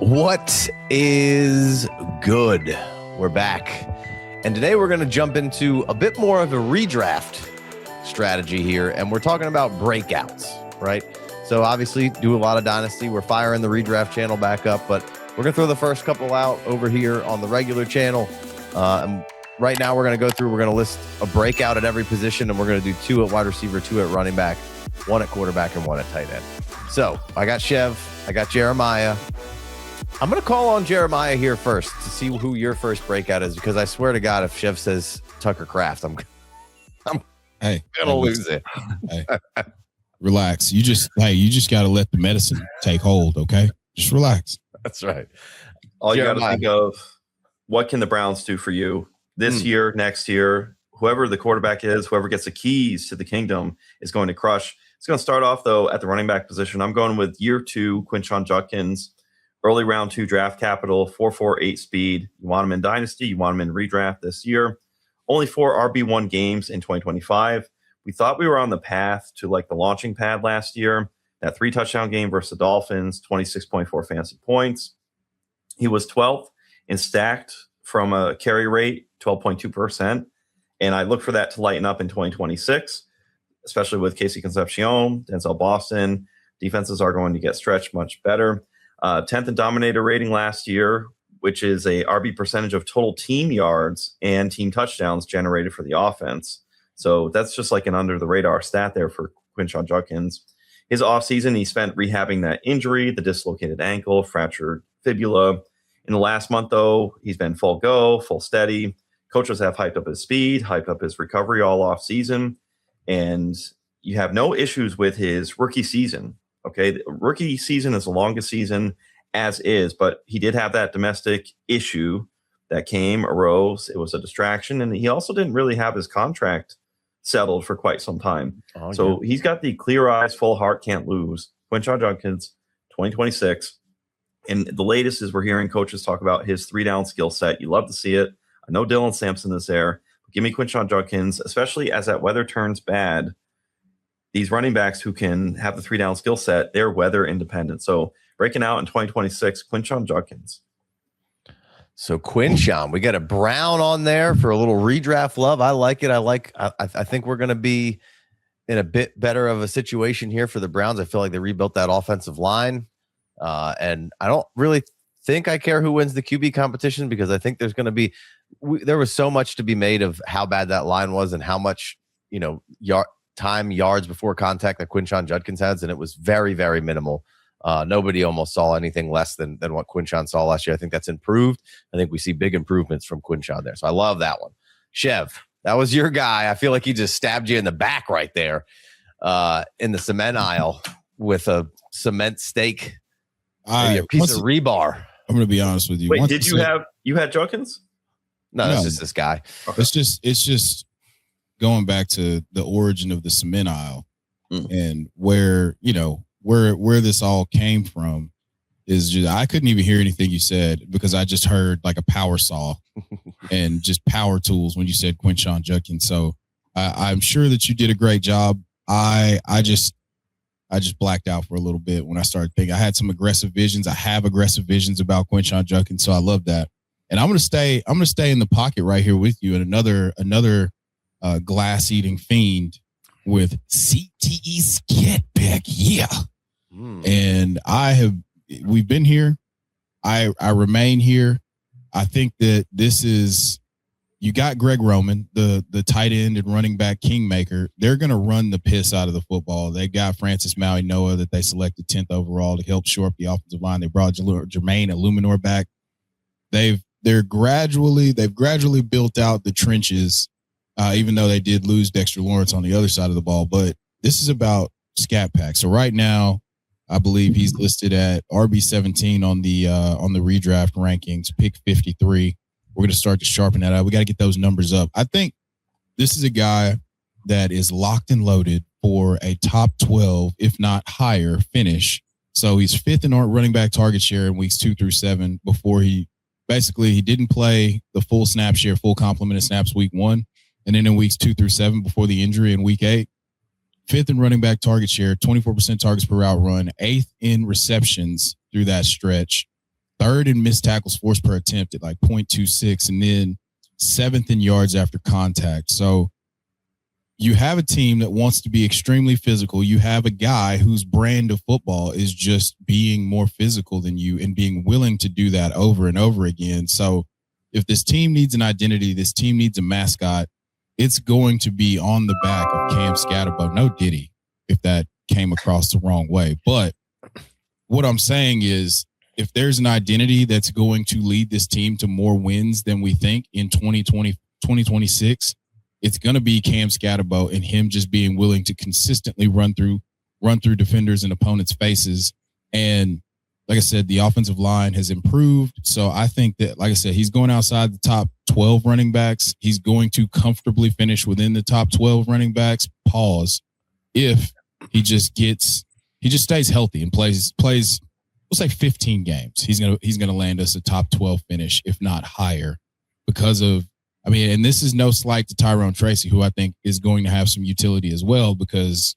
What is good? We're back. And today we're going to jump into a bit more of a redraft strategy here. And we're talking about breakouts, right? So obviously do a lot of Dynasty. We're firing the redraft channel back up, but we're going to throw the first couple out over here on the regular channel. And right now we're going to go through, we're going to list a breakout at every position, and we're going to do 2 at wide receiver, 2 at running back, 1 at quarterback, and 1 at tight end. So I got Chev, I got Jeremiah. I'm going to call on Jeremiah here first to see who your first breakout is, because I swear to God, if Chev says Tucker Kraft, I'm going to lose it. Hey, relax. You just got to let the medicine take hold, okay? Just relax. That's right. All you got to think of, what can the Browns do for you this year, next year? Whoever the quarterback is, whoever gets the keys to the kingdom is going to crush. It's going to start off, though, at the running back position. I'm going with year 2, Quinshon Judkins. Early round 2 draft capital, 4.48 speed. You want him in Dynasty. You want him in redraft this year. Only 4 RB1 games in 2025. We thought we were on the path to like the launching pad last year. That 3 touchdown game versus the Dolphins, 26.4 fantasy points. He was 12th in stacked from a carry rate, 12.2%. And I look for that to lighten up in 2026, especially with Casey Concepcion, Denzel Boston. Defenses are going to get stretched much better. 10th in dominator rating last year, which is a RB percentage of total team yards and team touchdowns generated for the offense. So that's just like an under the radar stat there for Quinshon Judkins. His offseason, he spent rehabbing that injury, the dislocated ankle, fractured fibula. In the last month, though, he's been full go, full steady. Coaches have hyped up his speed, hyped up his recovery all off season. And you have no issues with his rookie season. Okay, the rookie season is the longest season as is, but he did have that domestic issue that arose. It was a distraction, and he also didn't really have his contract settled for quite some time. So he's got the clear eyes, full heart, can't lose. Quinshon Judkins, 2026. And the latest is we're hearing coaches talk about his 3-down skill set. You love to see it. I know Dylan Sampson is there. But give me Quinshon Judkins, especially as that weather turns bad. These running backs who can have the 3-down skill set, they're weather independent. So breaking out in 2026, Quinshon Judkins. So Quinshon, we got a Brown on there for a little redraft love. I like it. I think we're going to be in a bit better of a situation here for the Browns. I feel like they rebuilt that offensive line. And I don't really think I care who wins the QB competition, because I think there's going to be, there was so much to be made of how bad that line was and how much, yards before contact that Quinshon Judkins has, and it was very, very minimal. Nobody almost saw anything less than what Quinshon saw last year. I think that's improved. I think we see big improvements from Quinshon there. So I love that one. Chev, that was your guy. I feel like he just stabbed you in the back right there in the cement aisle with a cement stake, maybe a piece of rebar. I'm going to be honest with you. Wait, did you had Judkins? No, that's just this guy. Okay. It's just going back to the origin of the cement aisle and where this all came from is just, I couldn't even hear anything you said because I just heard like a power saw and just power tools when you said Quinshon Judkins. So I'm sure that you did a great job. I just blacked out for a little bit when I started thinking. I had some aggressive visions. I have aggressive visions about Quinshon Judkins, so I love that. And I'm gonna stay in the pocket right here with you. And another glass eating fiend with CTE Skattebo. Yeah. And we've been here. I remain here. I think that this is, you got Greg Roman, the tight end and running back kingmaker. They're going to run the piss out of the football. They got Francis Maui-Noah that they selected 10th overall to help shore up the offensive line. They brought Jermaine Illuminor back. They've gradually built out the trenches, even though they did lose Dexter Lawrence on the other side of the ball. But this is about Scat Pack. So right now, I believe he's listed at RB17 on the redraft rankings, pick 53. We're going to start to sharpen that up. We got to get those numbers up. I think this is a guy that is locked and loaded for a top 12, if not higher, finish. So he's 5th in our running back target share in weeks 2 through 7 before he didn't play the full snap share, full complement of snaps week 1. And then in weeks 2 through 7 before the injury in week 8, 5th in running back target share, 24% targets per route run, 8th in receptions through that stretch. third in missed tackles forced per attempt at like 0.26, and then seventh in yards after contact. So you have a team that wants to be extremely physical. You have a guy whose brand of football is just being more physical than you and being willing to do that over and over again. So if this team needs an identity, this team needs a mascot, it's going to be on the back of Cam Skattebo. No Diddy, if that came across the wrong way. But what I'm saying is, if there's an identity that's going to lead this team to more wins than we think in 2026, it's going to be Cam Skattebo and him just being willing to consistently run through defenders and opponents' faces. And like I said, the offensive line has improved. So I think that, like I said, he's going outside the top 12 running backs. He's going to comfortably finish within the top 12 running backs. Pause. If he just stays healthy and plays, let's say 15 games. He's gonna land us a top 12 finish, if not higher, because of, I mean, and this is no slight to Tyrone Tracy, who I think is going to have some utility as well, because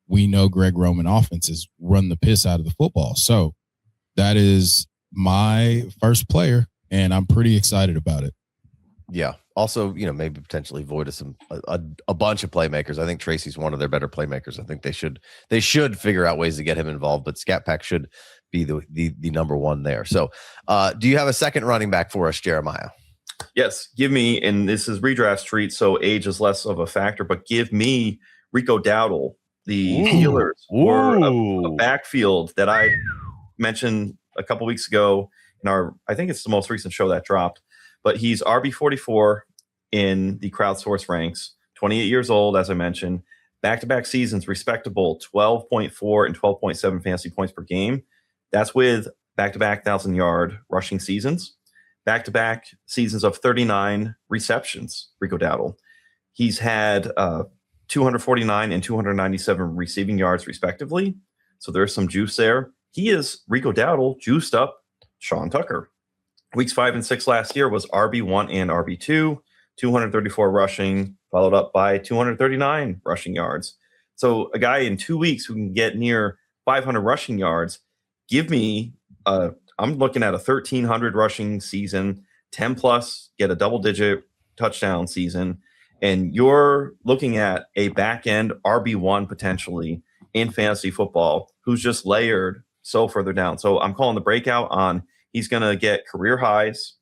we know Greg Roman offenses run the piss out of the football. So that is my first player, and I'm pretty excited about it. Yeah. Also, maybe potentially void of a bunch of playmakers. I think Tracy's one of their better playmakers. I think they should figure out ways to get him involved, but Scat Pack should be the number one there. So do you have a second running back for us, Jeremiah? Yes, give me, and this is redraft treat, so age is less of a factor, but give me Rico Dowdle. The Steelers were a backfield that I mentioned a couple weeks ago in I think it's the most recent show that dropped, but he's RB44 in the crowdsource ranks, 28 years old, as I mentioned, back-to-back seasons, respectable 12.4 and 12.7 fantasy points per game. That's with back-to-back 1,000-yard rushing seasons. Back-to-back seasons of 39 receptions, Rico Dowdle. He's had 249 and 297 receiving yards, respectively. So there's some juice there. He is, Rico Dowdle, juiced up Sean Tucker. Weeks 5 and 6 last year was RB1 and RB2, 234 rushing, followed up by 239 rushing yards. So a guy in 2 weeks who can get near 500 rushing yards, give me I'm looking at a 1,300 rushing season, 10 plus, get a double-digit touchdown season, and you're looking at a back-end RB1 potentially in fantasy football who's just layered so further down. So I'm calling the breakout on he's going to get career highs,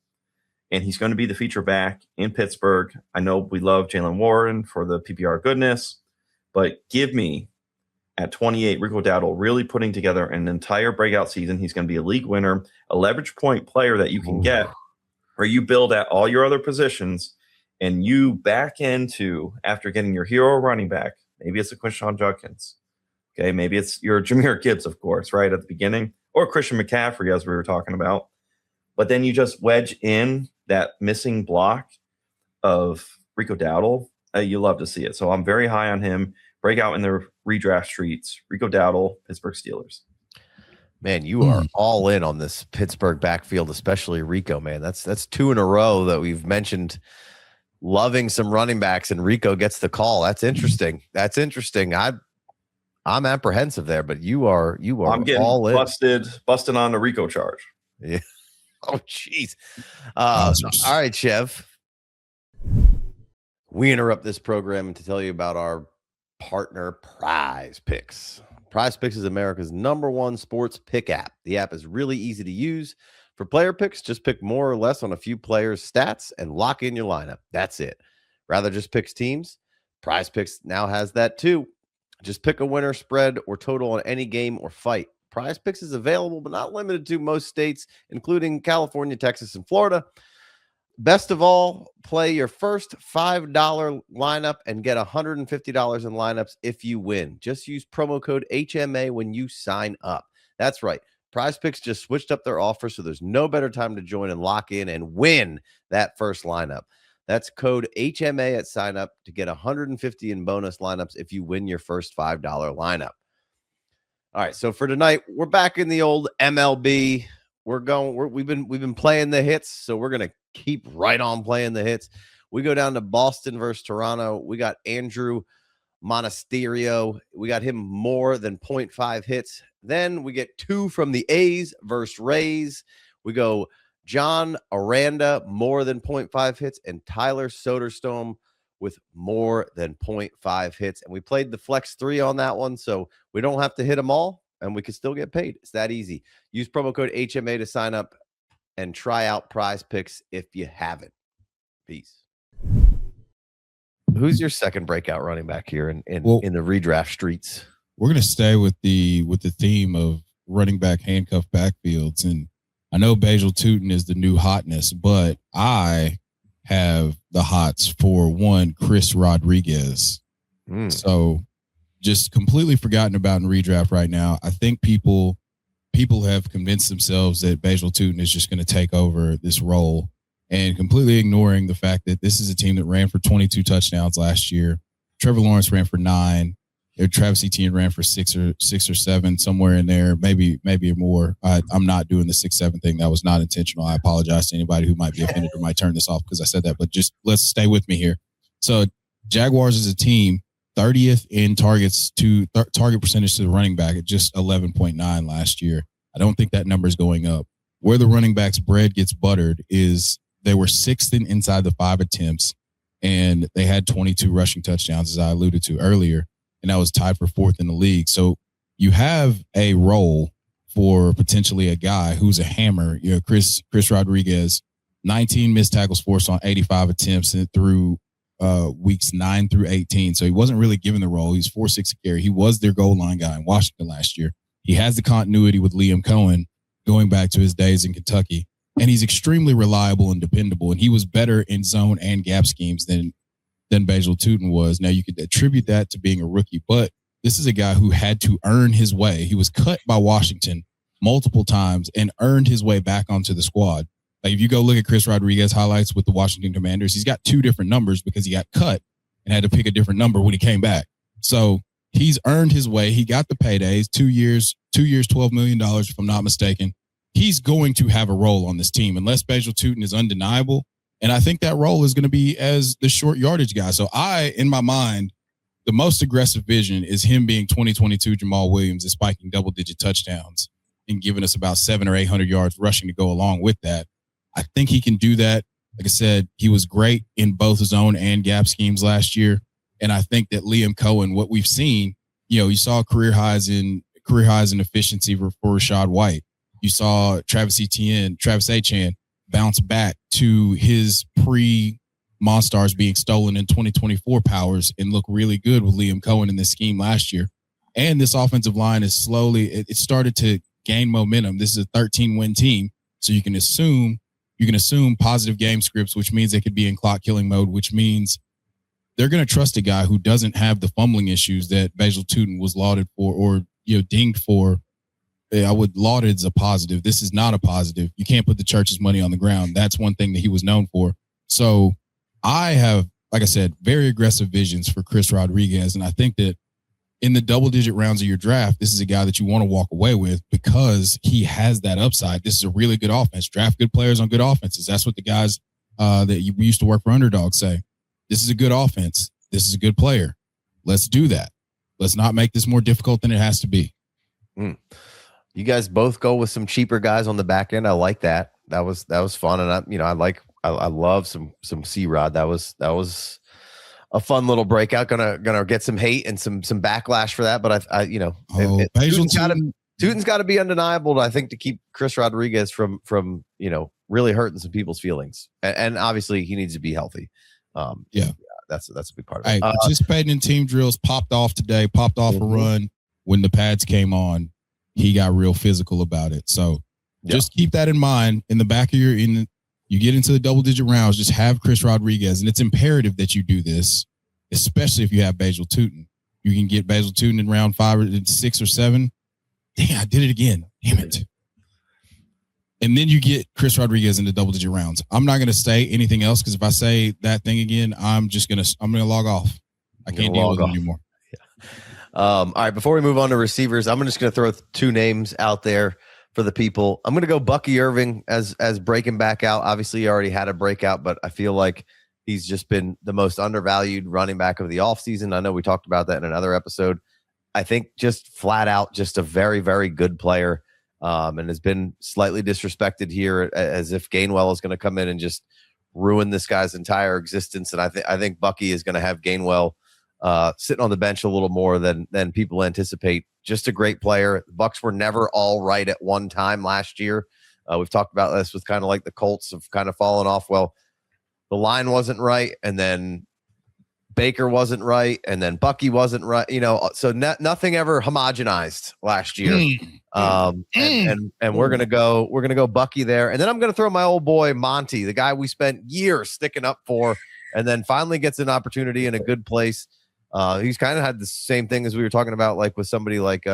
and he's going to be the feature back in Pittsburgh. I know we love Jaylen Waddle for the PPR goodness, but give me at 28, Rico Dowdle really putting together an entire breakout season. He's going to be a league winner, a leverage point player that you can get where you build at all your other positions and you back into, after getting your hero running back, maybe it's a Quinshon Judkins. Okay, maybe it's your Jahmyr Gibbs, of course, right at the beginning, or Christian McCaffrey, as we were talking about. But then you just wedge in that missing block of Rico Dowdle. You love to see it. So I'm very high on him. Breakout in the redraft streets. Rico Dowdle, Pittsburgh Steelers. Man, you are all in on this Pittsburgh backfield, especially Rico, man. That's two in a row that we've mentioned loving some running backs, and Rico gets the call. That's interesting. I'm apprehensive there, but you are I'm getting all in. Busting on the Rico charge. Yeah. Oh, jeez. All right, Chev. We interrupt this program to tell you about our partner, PrizePicks. PrizePicks is America's #1 sports pick app. The app is really easy to use. For player picks, just pick more or less on a few players' stats and lock in your lineup. That's it. Rather just picks teams? PrizePicks now has that too. Just pick a winner, spread, or total on any game or fight. PrizePicks is available but not limited to most states, including California, Texas, and Florida. Best of all, play your first $5 lineup and get $150 in lineups if you win. Just use promo code HMA when you sign up. That's right. PrizePicks just switched up their offer, so there's no better time to join and lock in and win that first lineup. That's code HMA at sign up to get $150 in bonus lineups if you win your first $5 lineup. All right, so for tonight, we're back in the old MLB. We've been playing the hits, so we're gonna keep right on playing the hits. We go down to Boston versus Toronto. We got Andrew Monasterio. We got him more than 0.5 hits. Then we get 2 from the A's versus Rays. We go John Aranda, more than 0.5 hits, and Tyler Soderstrom with more than 0.5 hits. And we played the flex 3 on that one, so we don't have to hit them all, and we can still get paid. It's that easy. Use promo code HMA to sign up and try out PrizePicks if you haven't. Peace. Who's your second breakout running back here in the redraft streets? We're going to stay with the theme of running back handcuff backfields. And I know Basil Tootin is the new hotness, but I have the hots for one, Chris Rodriguez. So just completely forgotten about in redraft right now. I think people have convinced themselves that Basil Tootin is just going to take over this role, and completely ignoring the fact that this is a team that ran for 22 touchdowns last year. Trevor Lawrence ran for 9. Travis Etienne ran for 6 or 7, somewhere in there, maybe more. I'm not doing the 6-7 thing. That was not intentional. I apologize to anybody who might be offended or might turn this off because I said that, but just let's stay with me here. So Jaguars as a team, 30th in target percentage to the running back at just 11.9 last year. I don't think that number is going up. Where the running back's bread gets buttered is they were 6th in inside the 5 attempts, and they had 22 rushing touchdowns, as I alluded to earlier, and that was tied for 4th in the league. So you have a role for potentially a guy who's a hammer. You know, Chris Rodriguez, 19 missed tackles forced on 85 attempts through weeks 9 through 18. So he wasn't really given the role. He's 4.6 a carry. He was their goal line guy in Washington last year. He has the continuity with Liam Cohen going back to his days in Kentucky, and he's extremely reliable and dependable. And he was better in zone and gap schemes than Basil Tootin was. Now you could attribute that to being a rookie, but this is a guy who had to earn his way. He was cut by Washington multiple times and earned his way back onto the squad. Like if you go look at Chris Rodriguez highlights with the Washington Commanders, he's got 2 different numbers because he got cut and had to pick a different number when he came back. So he's earned his way. He got the paydays, 2 years, $12 million, if I'm not mistaken. He's going to have a role on this team unless Basil Tootin is undeniable. And I think that role is going to be as the short yardage guy. So in my mind, the most aggressive vision is him being 2022 Jamal Williams and spiking double-digit touchdowns and giving us about 700 or 800 yards rushing to go along with that. I think he can do that. Like I said, he was great in both zone and gap schemes last year. And I think that Liam Cohen, what we've seen, you saw career highs in efficiency for Rachaad White. You saw Travis Etienne bounce back to his pre-Monstars being stolen in 2024 powers and look really good with Liam Cohen in this scheme last year. And this offensive line is it started to gain momentum. This is a 13-win team, so you can assume positive game scripts, which means they could be in clock killing mode, which means they're going to trust a guy who doesn't have the fumbling issues that Basil Tootin was lauded for or dinged for. I would laud it as a positive. This is not a positive. You can't put the church's money on the ground. That's one thing that he was known for. So I have, like I said, very aggressive visions for Chris Rodriguez. And I think that in the double-digit rounds of your draft, this is a guy that you want to walk away with because he has that upside. This is a really good offense. Draft good players on good offenses. That's what the guys that you used to work for Underdog say. This is a good offense. This is a good player. Let's do that. Let's not make this more difficult than it has to be. You guys both go with some cheaper guys on the back end. I like that. That was fun, and I love some C-Rod. That was a fun little breakout. Gonna get some hate and some backlash for that, but Tootin's got to be undeniable, I think, to keep Chris Rodriguez from really hurting some people's feelings. And obviously he needs to be healthy. That's a big part of it. Participating in team drills, popped off a run when the pads came on. He got real physical about it. So just keep that in mind in the back of you get into the double-digit rounds, just have Chris Rodriguez. And it's imperative that you do this, especially if you have Basil Tootin. You can get Basil Tootin in round 5 or 6 or 7. Dang, I did it again. Damn it. And then you get Chris Rodriguez in the double-digit rounds. I'm not going to say anything else because if I say that thing again, I'm going to log off. I can't deal with it anymore. All right, before we move on to receivers, I'm just going to throw 2 names out there for the people. I'm going to go Bucky Irving as breaking back out. Obviously, he already had a breakout, but I feel like he's just been the most undervalued running back of the offseason. I know we talked about that in another episode. I think just flat out, just a very, very good player. and has been slightly disrespected here, as if Gainwell is going to come in and just ruin this guy's entire existence. And I think Bucky is going to have Gainwell sitting on the bench a little more than people anticipate. Just a great player. The Bucks were never all right at one time last year. We've talked about this with kind of like the Colts have kind of fallen off. Well, the line wasn't right, and then Baker wasn't right, and then Bucky wasn't right. So nothing ever homogenized last year. And we're gonna go Bucky there, and then I'm gonna throw my old boy Monty, the guy we spent years sticking up for, and then finally gets an opportunity in a good place. He's kind of had the same thing as we were talking about, like with somebody like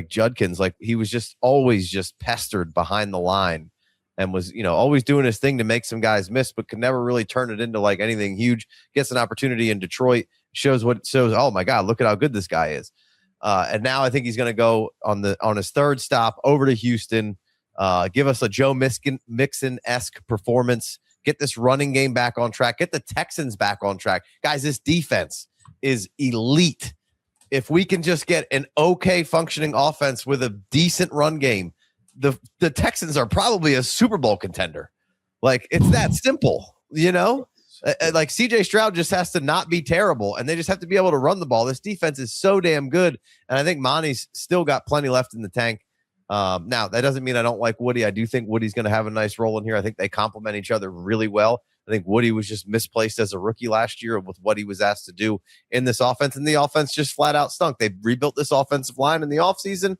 Judkins. Like he was just always just pestered behind the line, and was always doing his thing to make some guys miss, but could never really turn it into like anything huge. Gets an opportunity in Detroit, shows. Oh my God, look at how good this guy is. And now I think he's going to go on his third stop over to Houston, give us a Joe Mixon-esque performance, get this running game back on track, get the Texans back on track. Guys, this defense is elite. If we can just get an okay functioning offense with a decent run game, the Texans are probably a Super Bowl contender. Like, it's that simple, Like CJ Stroud just has to not be terrible, and they just have to be able to run the ball. This defense is so damn good, and I think Monty's still got plenty left in the tank. Now, that doesn't mean I don't like Woody. I do think Woody's going to have a nice role in here. I think they complement each other really well. I think Woody was just misplaced as a rookie last year with what he was asked to do in this offense, and the offense just flat out stunk. They rebuilt this offensive line in the offseason.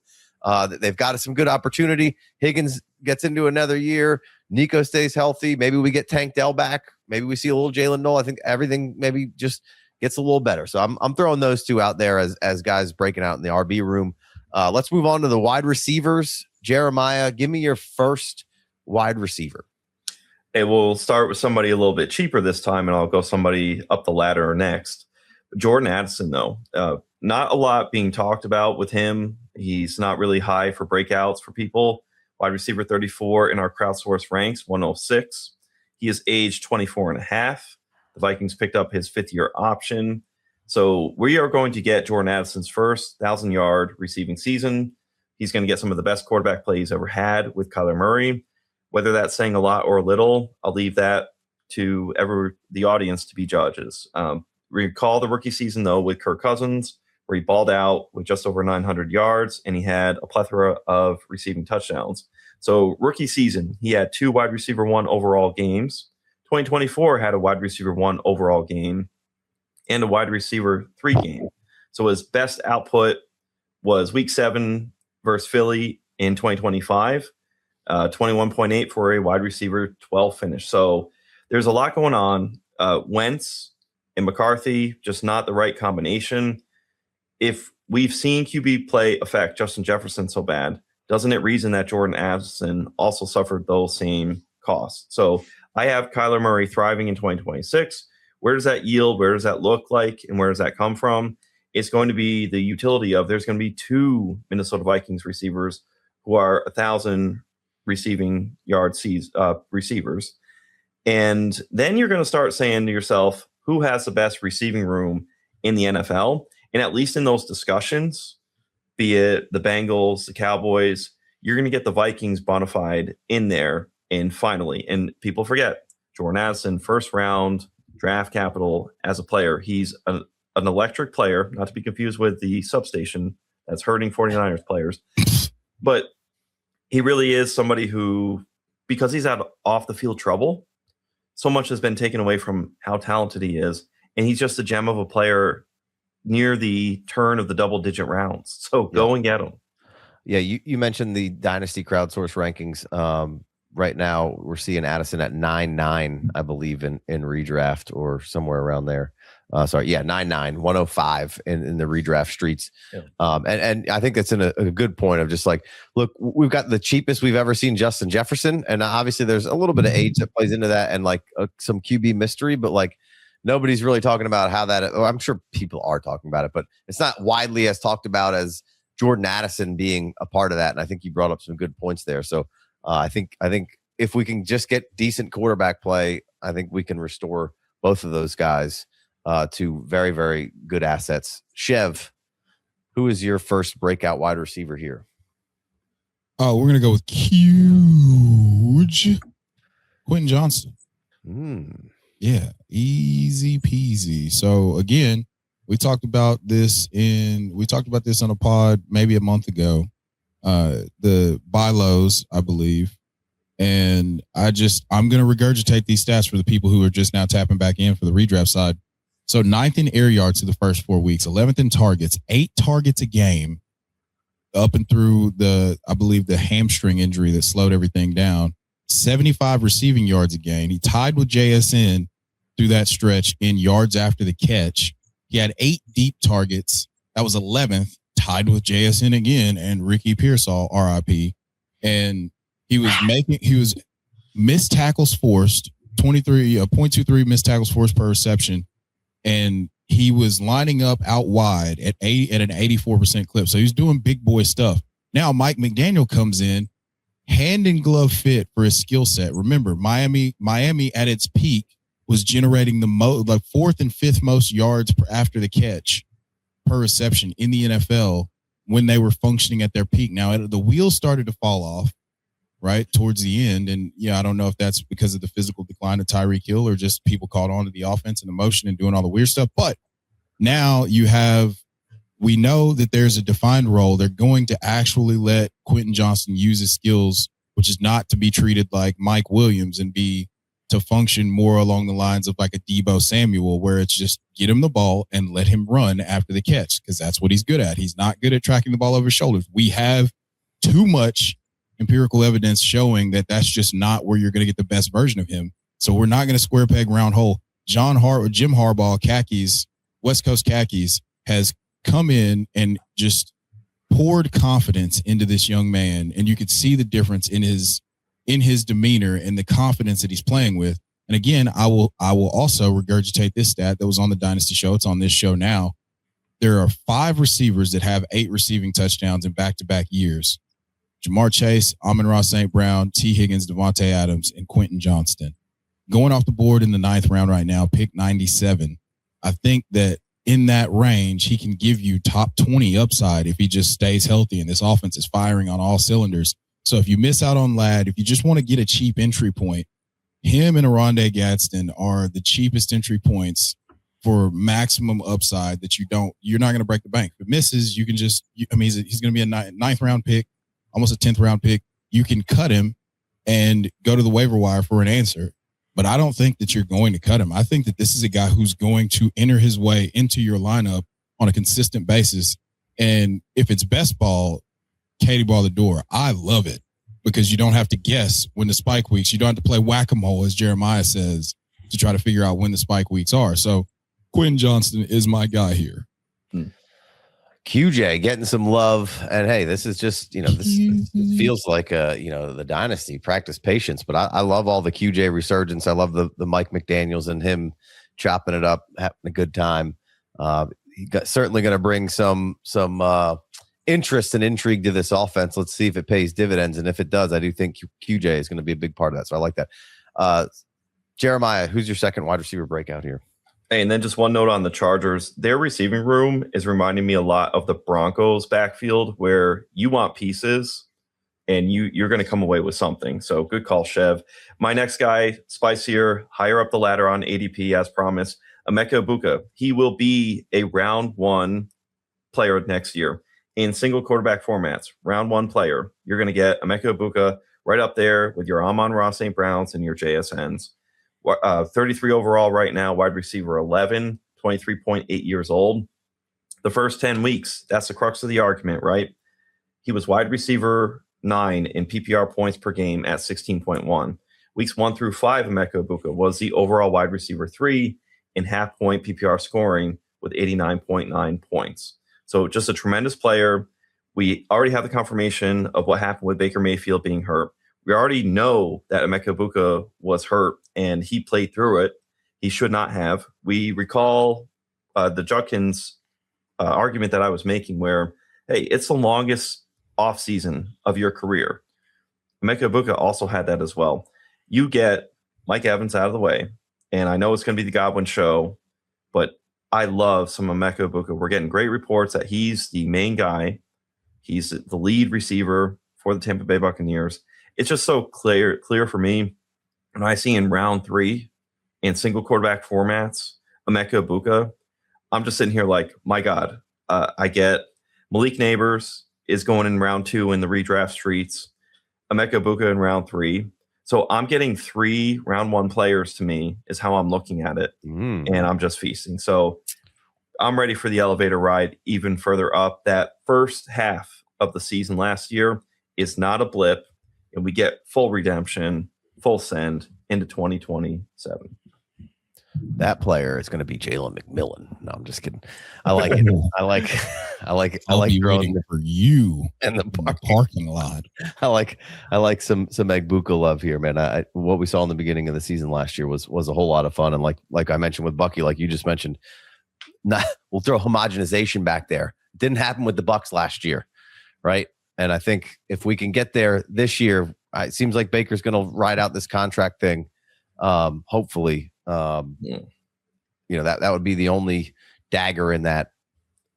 They've got some good opportunity. Higgins gets into another year. Nico stays healthy. Maybe we get Tank Dell back. Maybe we see a little Jalen Noel. I think everything maybe just gets a little better. So I'm throwing those two out there as guys breaking out in the RB room. Let's move on to the wide receivers. Jeremiah, give me your first wide receiver. Hey, we'll start with somebody a little bit cheaper this time, and I'll go somebody up the ladder next. Jordan Addison, though, not a lot being talked about with him. He's not really high for breakouts for people. Wide receiver 34 in our crowdsource ranks, 106. He is age 24 and a half. The Vikings picked up his fifth-year option. So we are going to get Jordan Addison's first 1,000-yard receiving season. He's going to get some of the best quarterback play he's ever had with Kyler Murray. Whether that's saying a lot or a little, I'll leave that to the audience to be judges. Recall the rookie season, though, with Kirk Cousins, where he balled out with just over 900 yards, and he had a plethora of receiving touchdowns. So rookie season, he had 2 wide receiver 1 overall games. 2024 had a wide receiver 1 overall game and a wide receiver 3 game. So his best output was week 7 versus Philly in 2025, 21.8 for a wide receiver 12 finish. So there's a lot going on. Wentz and McCarthy, just not the right combination. If we've seen QB play affect Justin Jefferson so bad, doesn't it reason that Jordan Addison also suffered those same costs? So I have Kyler Murray thriving in 2026. Where does that yield? Where does that look like? And where does that come from? It's going to be the utility of there's going to be 2 Minnesota Vikings receivers who are 1,000 receiving yard receivers. And then you're going to start saying to yourself, who has the best receiving room in the NFL? And at least in those discussions, be it the Bengals, the Cowboys, you're going to get the Vikings bona fide in there. And finally, and people forget, Jordan Addison, first round draft capital as a player. He's an electric player, not to be confused with the substation that's hurting 49ers players. But he really is somebody who, because he's had off the field trouble, so much has been taken away from how talented he is. And he's just a gem of a player near the turn of the double-digit rounds. So go and get him. Yeah, you mentioned the Dynasty crowdsource rankings. Right now, we're seeing Addison at 9.9, I believe, in redraft or somewhere around there. 9.9, 105 in the redraft streets. Yeah. And I think that's in a good point of just like, look, we've got the cheapest we've ever seen Justin Jefferson. And obviously there's a little bit of age that plays into that and like some QB mystery, but like nobody's really talking about how that, I'm sure people are talking about it, but it's not widely as talked about as Jordan Addison being a part of that. And I think you brought up some good points there. So I think if we can just get decent quarterback play, I think we can restore both of those guys to very, very good assets. Chev, who is your first breakout wide receiver here? Oh, we're gonna go with huge Quentin Johnston. Yeah, easy peasy. So again, we talked about this on a pod maybe a month ago. The buy lows, I believe. And I'm going to regurgitate these stats for the people who are just now tapping back in for the redraft side. So 9th in air yards through the first 4 weeks, 11th in targets, 8 targets a game up and through I believe the hamstring injury that slowed everything down, 75 receiving yards a game. He tied with JSN through that stretch in yards after the catch. He had 8 deep targets. That was 11th, tied with JSN again and Ricky Pearsall, RIP. And he was missed tackles forced, 0.23 missed tackles forced per reception. And he was lining up out wide at an 84% clip. So he was doing big boy stuff. Now Mike McDaniel comes in, hand in glove fit for his skill set. Remember, Miami at its peak was generating the most, like 4th and 5th most yards after the catch per reception in the NFL when they were functioning at their peak. Now the wheels started to fall off right towards the end. And I don't know if that's because of the physical decline of Tyreek Hill or just people caught on to the offense and emotion and doing all the weird stuff. But now we know that there's a defined role. They're going to actually let Quentin Johnston use his skills, which is not to be treated like Mike Williams and to function more along the lines of like a Deebo Samuel, where it's just get him the ball and let him run after the catch, because that's what he's good at. He's not good at tracking the ball over his shoulders. We have too much empirical evidence showing that that's just not where you're going to get the best version of him. So we're not going to square peg round hole. Jim Harbaugh, khakis, West Coast khakis, has come in and just poured confidence into this young man, and you could see the difference in his demeanor and the confidence that he's playing with. And again, I will also regurgitate this stat that was on the Dynasty show. It's on this show now. There are 5 receivers that have 8 receiving touchdowns in back-to-back years: Jamar Chase, Amon-Ra St. Brown, T. Higgins, Devontae Adams, and Quentin Johnston. Going off the board in the 9th round right now, pick 97. I think that in that range, he can give you top 20 upside if he just stays healthy and this offense is firing on all cylinders. So if you miss out on Ladd, if you just want to get a cheap entry point, him and Oronde Gadsden are the cheapest entry points for maximum upside that you're not going to break the bank. If it misses, you can he's going to be a 9th round pick, almost a 10th round pick. You can cut him and go to the waiver wire for an answer. But I don't think that you're going to cut him. I think that this is a guy who's going to enter his way into your lineup on a consistent basis. And if it's best ball, Katie ball the door. I love it because you don't have to guess when the spike weeks. You don't have to play whack-a-mole, as Jeremiah says, to try to figure out when the spike weeks are. So Quentin Johnston is my guy here. QJ getting some love, and hey, this is just this feels like the Dynasty practice patience, but I love all the QJ resurgence. I love the Mike McDaniels and him chopping it up, having a good time. Certainly going to bring some interest and intrigue to this offense. Let's see if it pays dividends, and if it does, I do think QJ is going to be a big part of that. So I like that. Jeremiah, who's your second wide receiver breakout here? Hey, and then just one note on the Chargers. Their receiving room is reminding me a lot of the Broncos backfield, where you want pieces and you're going to come away with something. So good call, Chev. My next guy, spicier, higher up the ladder on ADP as promised, Emeka Egbuka. He will be a round 1 player next year in single quarterback formats. Round 1 player. You're going to get Emeka Egbuka right up there with your Amon-Ra St. Browns and your JSNs. 33 overall right now, wide receiver 11, 23.8 years old. The first 10 weeks, that's the crux of the argument, right? He was wide receiver 9 in PPR points per game at 16.1. Weeks 1 through 5, Emeka Egbuka was the overall wide receiver 3 in half-point PPR scoring with 89.9 points. So just a tremendous player. We already have the confirmation of what happened with Baker Mayfield being hurt. We already know that Emeka Egbuka was hurt, and he played through it. He should not have. We recall the Judkins argument that I was making where, hey, it's the longest offseason of your career. Emeka Egbuka also had that as well. You get Mike Evans out of the way, and I know it's going to be the Godwin show, but I love some Emeka Egbuka. We're getting great reports that he's the main guy. He's the lead receiver for the Tampa Bay Buccaneers. It's just so clear for me when I see in round 3 in single quarterback formats, Emeka Egbuka, I'm just sitting here like, my God, I get Malik Neighbors is going in round 2 in the redraft streets, Emeka Egbuka in round 3. So I'm getting 3 round 1 players to me is how I'm looking at it. And I'm just feasting. So I'm ready for the elevator ride even further up. That first half of the season last year is not a blip, and we get full redemption, full send into 2027. That player is going to be Jalen McMillan. No, I'm just kidding. I like it. I like waiting for you in the parking lot. I like some Egbuka love here, man. What we saw in the beginning of the season last year was a whole lot of fun, and like I mentioned with Bucky, like you just mentioned, we'll throw homogenization back there. It didn't happen with the Bucs last year, right? And I think if we can get there this year, it seems like Baker's going to ride out this contract thing. Hopefully, you know, that would be the only dagger in that,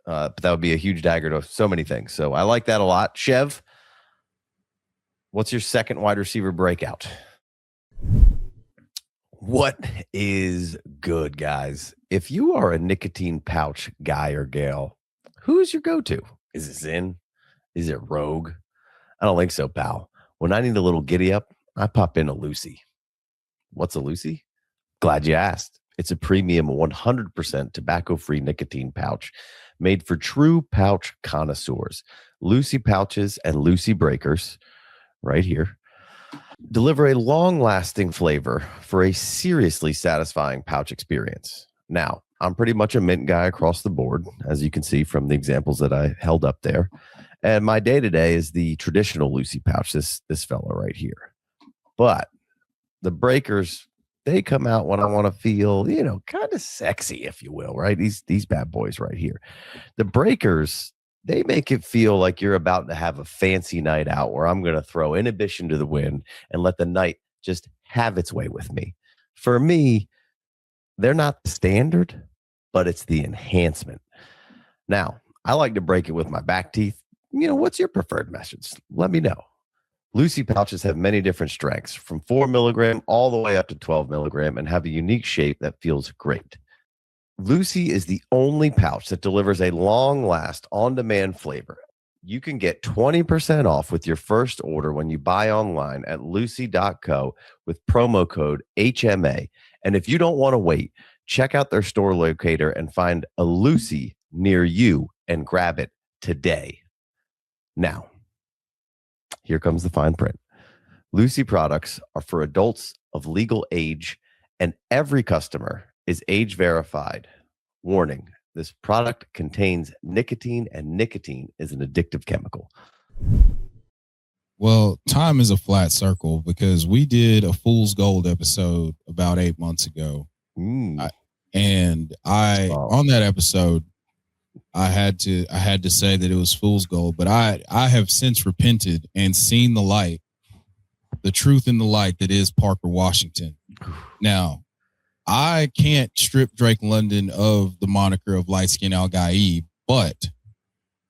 but that would be a huge dagger to so many things. So I like that a lot. Chev, what's your second wide receiver breakout? What is good, guys? If you are a nicotine pouch guy or gal, who's your go-to? Is it Zyn? Is it Rogue? I don't think so, pal. When I need a little giddy up, I pop in a Lucy. What's a Lucy? Glad you asked. It's a premium 100% tobacco-free nicotine pouch made for true pouch connoisseurs. Lucy pouches and Lucy breakers, right here, deliver a long-lasting flavor for a seriously satisfying pouch experience. Now, I'm pretty much a mint guy across the board, as you can see from the examples that I held up there. And my day-to-day is the traditional Lucy pouch, this fella right here. But the breakers, they come out when I want to feel, you know, kind of sexy, if you will, right? These bad boys right here. The breakers, they make it feel like you're about to have a fancy night out where I'm going to throw inhibition to the wind and let the night just have its way with me. For me, they're not the standard, but it's the enhancement. Now, I like to break it with my back teeth. You know, what's your preferred method? Let me know. Lucy pouches have many different strengths, from 4 milligram all the way up to 12 milligram, and have a unique shape that feels great. Lucy is the only pouch that delivers a long-last, on-demand flavor. You can get 20% off with your first order when you buy online at lucy.co with promo code HMA. And if you don't want to wait, check out their store locator and find a Lucy near you and grab it today. Now, here comes the fine print. Lucy products are for adults of legal age, and every customer is age verified. Warning, this product contains nicotine, and nicotine is an addictive chemical. Well, time is a flat circle because we did a Fool's Gold episode about 8 months ago. On that episode, I had to say that it was Fool's Gold, but I have since repented and seen the light, the truth in the light that is Parker Washington. Now, I can't strip Drake London of the moniker of Light Skin Al Gaib, but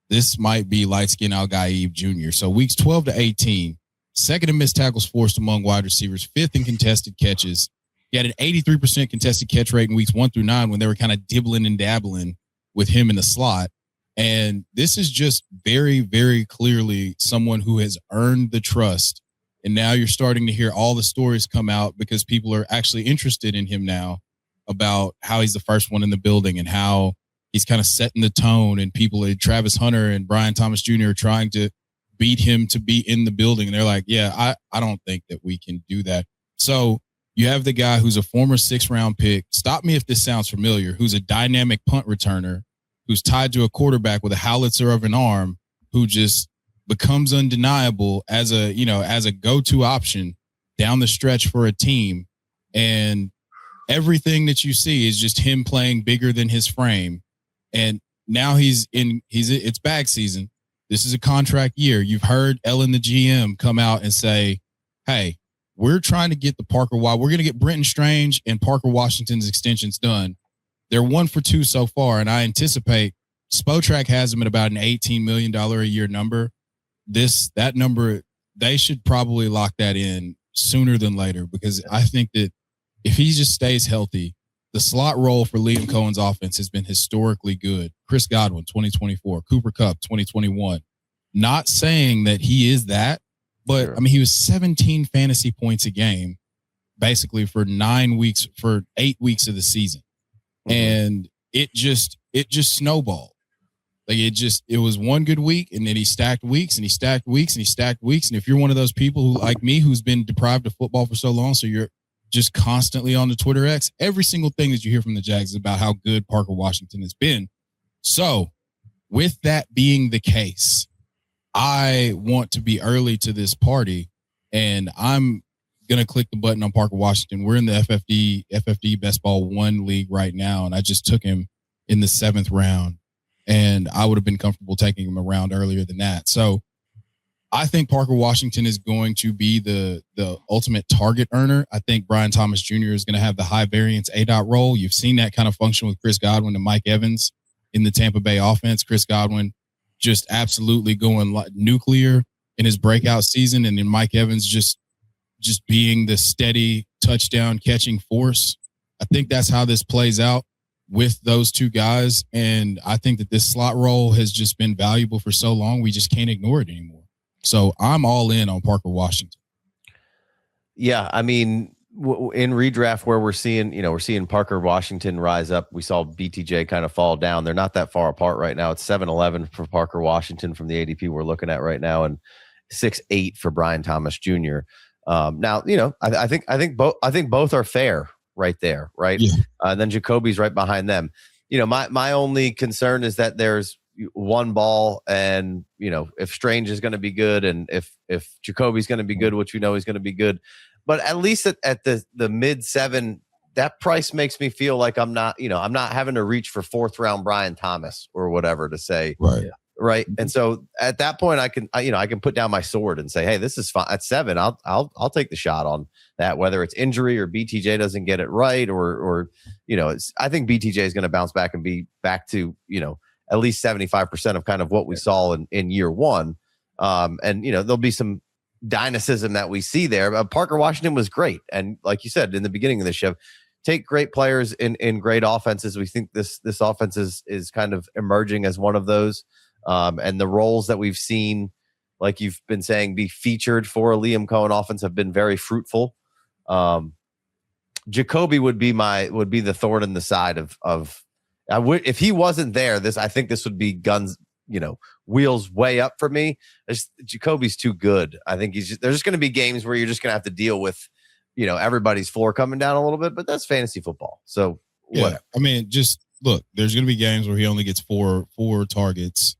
this might be Light Skin Al Gaib Jr. So weeks 12 to 18, second in missed tackles forced among wide receivers, fifth in contested catches. He had an 83% contested catch rate in weeks 1 through 9 when they were kind of dibbling and dabbling with him in the slot. And this is just very, very clearly someone who has earned the trust. And now you're starting to hear all the stories come out because people are actually interested in him now about how he's the first one in the building and how he's kind of setting the tone, and people like Travis Hunter and Brian Thomas Jr. are trying to beat him to be in the building. And they're like, yeah, I don't think that we can do that. So you have the guy who's a former 6th-round pick. Stop me if this sounds familiar, who's a dynamic punt returner, who's tied to a quarterback with a howitzer of an arm, who just becomes undeniable as a go-to option down the stretch for a team. And everything that you see is just him playing bigger than his frame. And now it's bag season. This is a contract year. You've heard Ellen, the GM, come out and say, hey, we're trying to get the Parker We're going to get Brenton Strange and Parker Washington's extensions done. They're 1 for 2 so far. And I anticipate Spotrac has them at about an $18 million a year number. That number they should probably lock that in sooner than later, because I think that if he just stays healthy, the slot role for Liam Cohen's offense has been historically good. Chris Godwin, 2024, Cooper Kupp, 2021. Not saying that he is that, but Sure. I mean, he was 17 fantasy points a game, basically for 8 weeks of the season. Mm-hmm. And it just snowballed. Like it was one good week, and then he stacked weeks and he stacked weeks and he stacked weeks. And if you're one of those people who, like me, who's been deprived of football for so long, so you're just constantly on the Twitter X, every single thing that you hear from the Jags is about how good Parker Washington has been. So with that being the case, I want to be early to this party, and I'm going to click the button on Parker Washington. We're in the FFD Best Ball 1 league right now, and I just took him in the 7th round, and I would have been comfortable taking him a round earlier than that. So I think Parker Washington is going to be the ultimate target earner. I think Brian Thomas Jr. is going to have the high variance A-dot role. You've seen that kind of function with Chris Godwin and Mike Evans in the Tampa Bay offense. Chris Godwin just absolutely going nuclear in his breakout season, and then Mike Evans just being the steady touchdown catching force. I think that's how this plays out with those two guys, and I think that this slot role has just been valuable for so long, we just can't ignore it anymore. So I'm all in on Parker Washington. Yeah, I mean, in redraft where we're seeing Parker Washington rise up, we saw BTJ kind of fall down. They're not that far apart right now. It's 7-11 for Parker Washington from the ADP we're looking at right now, and 6-8 for Brian Thomas Jr. Now, I think both are fair right there, right? Yeah. And then Jacoby's right behind them. My only concern is that there's one ball, and if Strange is going to be good, and if Jacoby's going to be good, which we know he's going to be good, but at least at the mid 7, that price makes me feel like I'm not having to reach for 4th round Brian Thomas or whatever to say, right. And so at that point, I can put down my sword and say, hey, this is fine at 7. I'll take the shot on that, whether it's injury or BTJ doesn't get it right, or I think BTJ is going to bounce back and be back to at least 75% of kind of what we saw in year 1. And there'll be some dynamism that we see there. Parker Washington was great, and like you said in the beginning of the show, take great players in great offenses. We think this offense is kind of emerging as one of those. And the roles that we've seen, like you've been saying, be featured for a Liam Cohen offense have been very fruitful. Jacoby would be the thorn in the side of if he wasn't there, I think this would be guns, wheels way up for me. Jacoby's too good. I think there's just going to be games where you're just going to have to deal with, everybody's floor coming down a little bit, but that's fantasy football. So yeah, I mean, just look, there's going to be games where he only gets four targets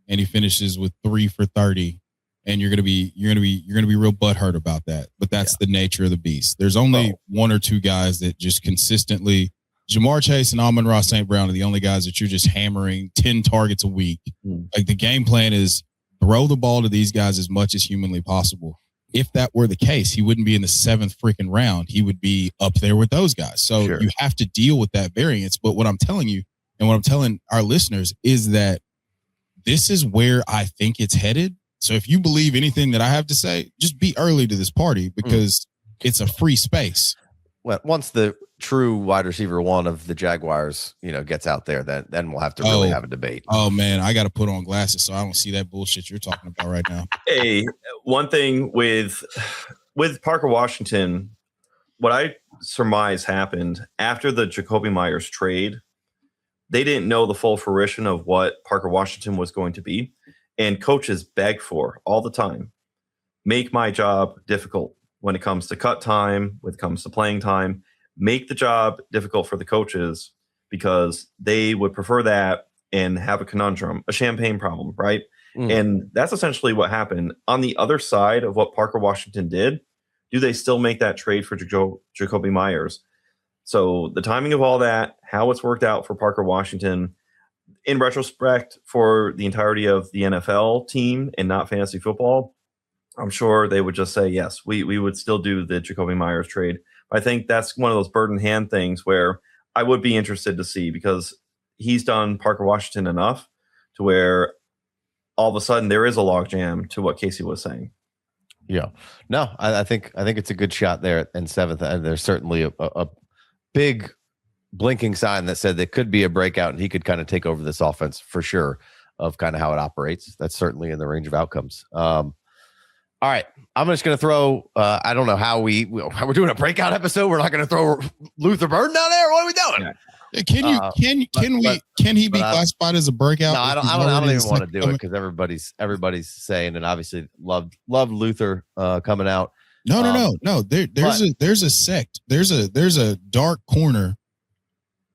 and he finishes with 3 for 30. And you're gonna be real butthurt about that. But that's the nature of the beast. There's only 1 or 2 guys that just consistently, Jamar Chase and Amon-Ra St. Brown are the only guys that you're just hammering 10 targets a week. Like the game plan is throw the ball to these guys as much as humanly possible. If that were the case, he wouldn't be in the 7th freaking round. He would be up there with those guys. So you have to deal with that variance. But what I'm telling you and what I'm telling our listeners is that this is where I think it's headed. So if you believe anything that I have to say, just be early to this party because it's a free space. Well, once the true wide receiver 1 of the Jaguars, gets out there, then we'll have to really have a debate. Oh man, I got to put on glasses so I don't see that bullshit you're talking about right now. Hey, one thing with Parker Washington, what I surmise happened after the Jacoby Myers trade, they didn't know the full fruition of what Parker Washington was going to be. And coaches beg for all the time, make my job difficult when it comes to cut time, when it comes to playing time, make the job difficult for the coaches because they would prefer that and have a conundrum, a champagne problem, right? And that's essentially what happened. On the other side of what Parker Washington did, do they still make that trade for Jacoby Myers? So the timing of all that, how it's worked out for Parker Washington, in retrospect, for the entirety of the NFL team and not fantasy football, I'm sure they would just say, yes, we would still do the Jacoby Myers trade. But I think that's one of those bird in hand things where I would be interested to see because he's done Parker Washington enough to where all of a sudden there is a logjam to what Casey was saying. Yeah. No, I think it's a good shot there in 7th. And there's certainly a big blinking sign that said there could be a breakout and he could kind of take over this offense for sure of kind of how it operates. That's certainly in the range of outcomes. All right. I'm just going to throw, I don't know how we're doing a breakout episode. We're not going to throw Luther Burden down there. What are we doing? Yeah. Can he be classified as a breakout? No, I don't even want to do it because everybody's saying, and obviously love Luther coming out. No. There's a sect. There's a dark corner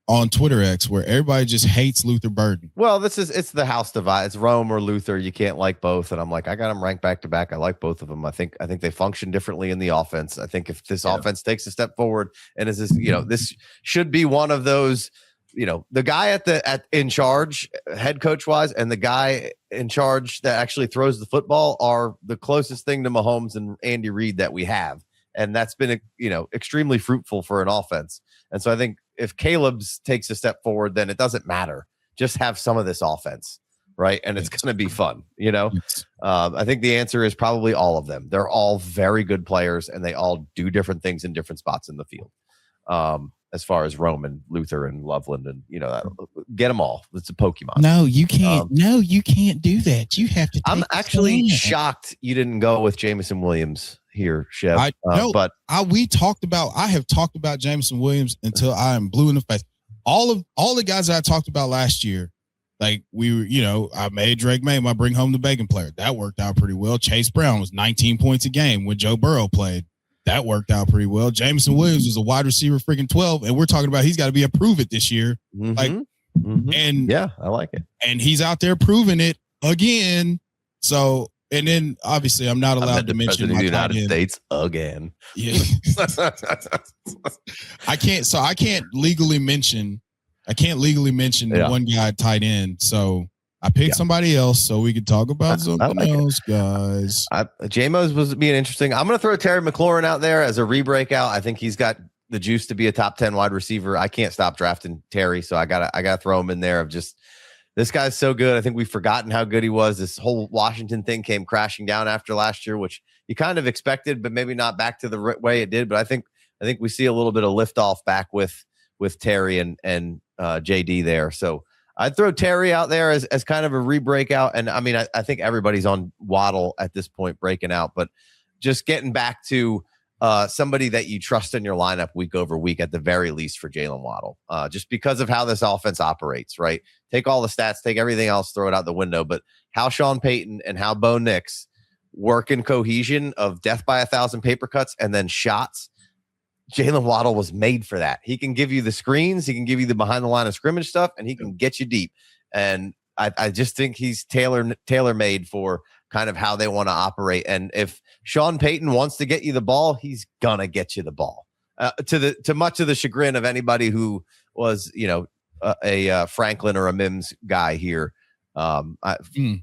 on Twitter X where everybody just hates Luther Burden. Well, it's the house divide. It's Rome or Luther. You can't like both. And I'm like, I got them ranked back to back. I like both of them. I think they function differently in the offense. I think if this offense takes a step forward and is this, this should be one of those, the guy in charge, head coach wise, and the guy in charge that actually throws the football are the closest thing to Mahomes and Andy Reid that we have. And that's been, extremely fruitful for an offense. And so I think if Caleb's takes a step forward, then it doesn't matter. Just have some of this offense, right? And it's going to be fun, I think the answer is probably all of them. They're all very good players, and they all do different things in different spots in the field. As far as Roman, Luther, and Loveland, and get them all. It's a Pokemon. No, you can't. You can't do that. You have to. I'm actually shocked you didn't go with Jameson Williams here, Chev. I have talked about Jameson Williams until I am blue in the face. All the guys that I talked about last year, like I made Drake May my bring home the bacon player. That worked out pretty well. Chase Brown was 19 points a game when Joe Burrow played. That worked out pretty well. Jameson Williams was a wide receiver freaking 12, and we're talking about he's got to be a prove it this year. And yeah, I like it. And he's out there proving it again. So, and then obviously I'm not allowed to mention the United States again. Yeah. I can't legally mention the one guy tight end. So I picked somebody else so we could talk about something else, guys. J-Mo's was being interesting. I'm going to throw Terry McLaurin out there as a re-breakout. I think he's got the juice to be a top 10 wide receiver. I can't stop drafting Terry, so I gotta throw him in there. Of just this guy's so good. I think we've forgotten how good he was. This whole Washington thing came crashing down after last year, which you kind of expected, but maybe not back to the way it did. But I think we see a little bit of liftoff back with Terry and JD there. So I'd throw Terry out there as kind of a re-breakout. And I mean, I think everybody's on Waddle at this point breaking out, but just getting back to somebody that you trust in your lineup week over week at the very least for Jaylen Waddle, just because of how this offense operates, right? Take all the stats, take everything else, throw it out the window. But how Sean Payton and how Bo Nix work in cohesion of death by 1,000 paper cuts and then shots, Jaylen Waddle was made for that. He can give you the screens, he can give you the behind the line of scrimmage stuff, and he can get you deep. And I just think he's tailor-made for kind of how they want to operate. And if Sean Payton wants to get you the ball, he's gonna get you the ball. To much of the chagrin of anybody who was, a Franklin or a Mims guy here.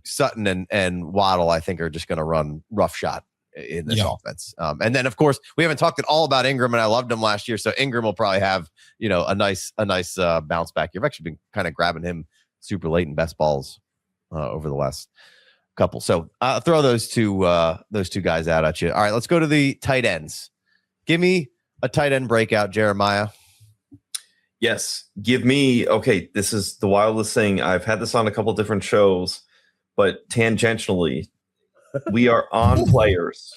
Sutton and Waddle, I think, are just going to run roughshod in this offense. And then, of course, we haven't talked at all about Ingram, and I loved him last year. So Ingram will probably have, a nice bounce back. You've actually been kind of grabbing him super late in best balls over the last couple. So I'll throw those two guys out at you. All right, let's go to the tight ends. Give me a tight end breakout, Jeremiah. Yes, give me. Okay, this is the wildest thing. I've had this on a couple different shows, but tangentially, we are on players,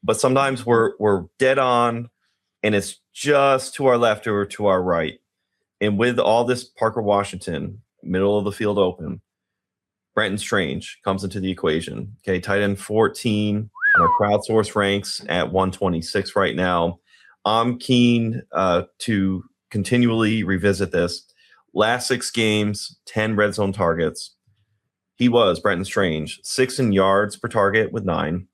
but sometimes we're dead on, and it's just to our left or to our right. And with all this Parker Washington, middle of the field open, Brenton Strange comes into the equation. Okay, tight end 14 on our crowdsource ranks at 126 right now. I'm keen to continually revisit this. Last 6 games, 10 red zone targets. He was, Brenton Strange, 6th in yards per target with 9,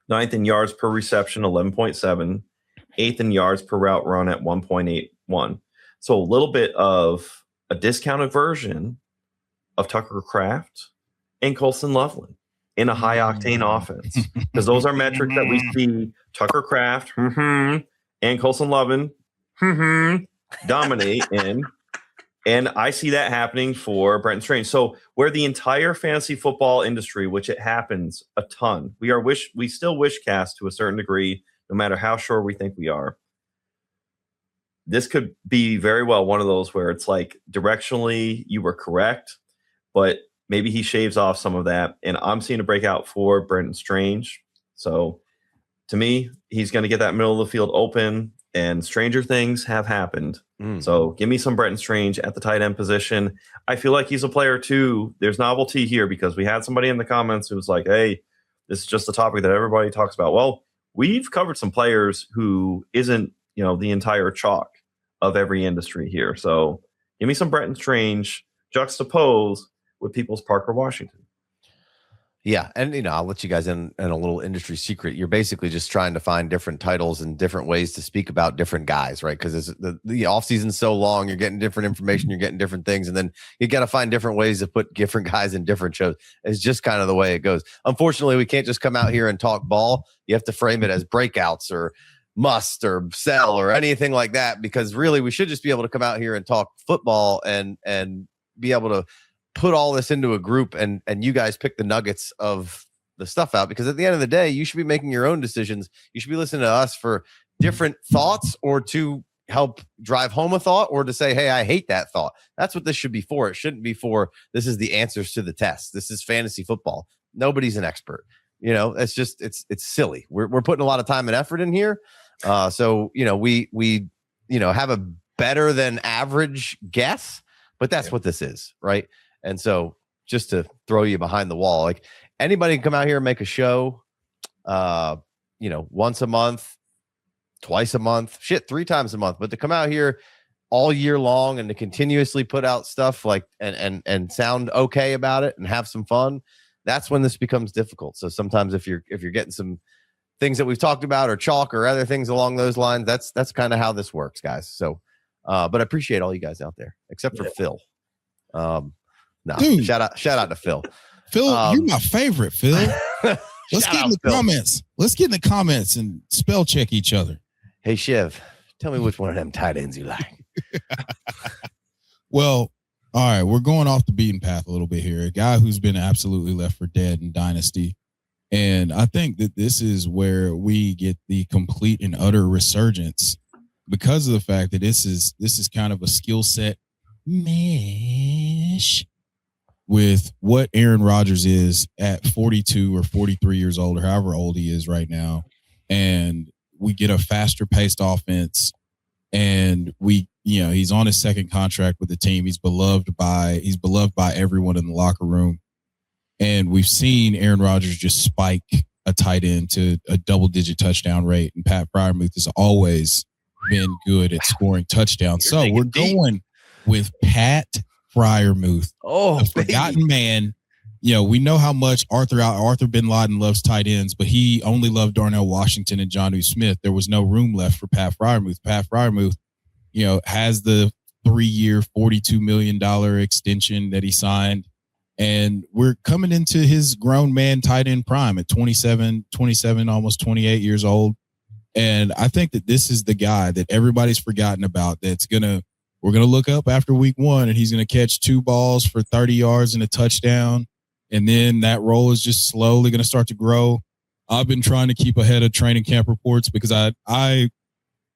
9th in yards per reception, 11.7, 8th in yards per route run at 1.81. So a little bit of a discounted version of Tucker Kraft and Colston Loveland in a high-octane offense. Because those are metrics that we see Tucker Kraft and Colston Loveland dominate in. And I see that happening for Brenton Strange. So where the entire fantasy football industry, which it happens a ton, we still wish cast to a certain degree, no matter how sure we think we are. This could be very well one of those where it's like directionally you were correct, but maybe he shaves off some of that. And I'm seeing a breakout for Brenton Strange. So to me, he's going to get that middle of the field open, and stranger things have happened. So give me some Brenton Strange at the tight end position. I feel like he's a player too. There's novelty here because we had somebody in the comments who was like, hey, this is just a topic that everybody talks about. Well, we've covered some players who isn't, the entire chalk of every industry here. So give me some Brenton Strange juxtaposed with people's Parker Washington. Yeah, and I'll let you guys in a little industry secret. You're basically just trying to find different titles and different ways to speak about different guys, right? Because the off season's so long, you're getting different information, you're getting different things, and then you got to find different ways to put different guys in different shows. It's just kind of the way it goes. Unfortunately, we can't just come out here and talk ball. You have to frame it as breakouts or must or sell or anything like that, because really we should just be able to come out here and talk football and be able to put all this into a group and you guys pick the nuggets of the stuff out, because at the end of the day, you should be making your own decisions. You should be listening to us for different thoughts, or to help drive home a thought, or to say, hey, I hate that thought. That's what this should be for. It shouldn't be for, this is the answers to the test. This is fantasy football. Nobody's an expert. It's just, it's silly. We're putting a lot of time and effort in here. So we have a better than average guess, but that's what this is, right? And so just to throw you behind the wall, like anybody can come out here and make a show, once a month, twice a month, 3 times a month, but to come out here all year long and to continuously put out stuff like, and sound okay about it and have some fun, that's when this becomes difficult. So sometimes if you're getting some things that we've talked about or chalk or other things along those lines, that's kind of how this works, guys. So, but I appreciate all you guys out there, except for Phil. Dude, shout out to Phil. Phil, you're my favorite, Phil. Let's get in the comments. Let's get in the comments and spell check each other. Hey, Chev, tell me which one of them tight ends you like. Well, all right, we're going off the beaten path a little bit here. A guy who's been absolutely left for dead in Dynasty. And I think that this is where we get the complete and utter resurgence, because of the fact that this is kind of a skill set mesh with what Aaron Rodgers is at 42 or 43 years old, or however old he is right now. And we get a faster paced offense, and he's on his second contract with the team. He's beloved by everyone in the locker room. And we've seen Aaron Rodgers just spike a tight end to a double-digit touchdown rate, and Pat Freiermuth has always been good at scoring touchdowns. So we're going with Pat Freiermuth, the forgotten man. We know how much Arthur Bin Laden loves tight ends, but he only loved Darnell Washington and Jonnu Smith. There was no room left for Pat Freiermuth. Pat Freiermuth, has the 3-year, $42 million extension that he signed. And we're coming into his grown man tight end prime at 27, almost 28 years old. And I think that this is the guy that everybody's forgotten about. We're going to look up after week 1, and he's going to catch 2 balls for 30 yards and a touchdown. And then that role is just slowly going to start to grow. I've been trying to keep ahead of training camp reports, because